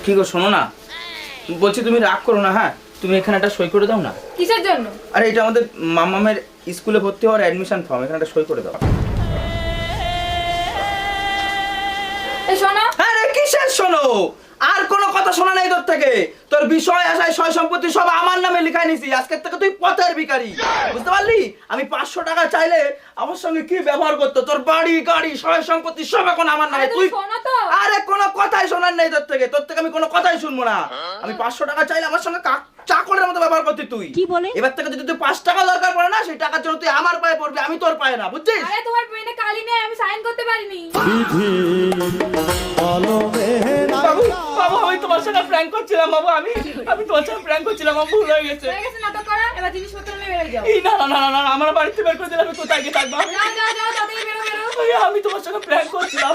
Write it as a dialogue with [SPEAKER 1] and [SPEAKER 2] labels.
[SPEAKER 1] কি গো শোনো না, বলছি তুমি রাগ করো না। হ্যাঁ, তুমি এখানে একটা সই করে দাও না।
[SPEAKER 2] কিসের জন্য?
[SPEAKER 1] আরে এটা আমাদের মামামের স্কুলে ভর্তি হওয়ার অ্যাডমিশন ফর্ম, এখানে একটা সই করে দাও।
[SPEAKER 2] এই শোনো।
[SPEAKER 1] আরে কিসের শোনো? আর কোনো কথা শোনা নেই তোর থেকে। তোর বিষয় আশায় সয় সম্পত্তি সব আমার নামে লিখাই নিছি। আজকের থেকে তুই পথের ভিখারি, বুঝতে পারলি? আমি 500 টাকা চাইলে আমার সঙ্গে কি ব্যবহার করতো? তোর বাড়ি গাড়ি সয় সম্পত্তি সব এখন আমার নামে। তুই
[SPEAKER 2] শোনো তো।
[SPEAKER 1] আরে কোনো কথাই শোনার নেই তোর থেকে। তোর থেকে আমি কোনো কথাই শুনবো না। আমি 500 টাকা চাইলে আমার সঙ্গে চাকরের মতো ব্যবহার করতি তুই।
[SPEAKER 3] কি বলে?
[SPEAKER 1] এবার থেকে যদি তুই 5 টাকা দরকার পড়ে না, সেই টাকার জন্য তুই আমার পায়ে পড়বি, আমি তোর পায়ে না, বুঝছিস?
[SPEAKER 2] আরে তোমার পেনে কালি নেই, আমি সাইন করতে পারিনি।
[SPEAKER 1] বাবু বাবু, আমি তোমার সাথে প্র্যাঙ্ক করছিলাম বাবু। আমি তোমার সাথে প্র্যাঙ্ক করছিলাম, আমার ভুল হয়ে গেছে।
[SPEAKER 2] হয়ে গেছে নাটক করা, এবার জিনিসপত্র নিয়ে বেরিয়ে যাও।
[SPEAKER 1] এই না না না না না, আমার বাড়িতে বের করে দিলে আমি কোথায় গিয়ে থাকবো?
[SPEAKER 2] যাও যাও যাও, তাড়াতাড়ি বেরো বেরো।
[SPEAKER 1] আমি তোমার সাথে প্র্যাঙ্ক করছিলাম।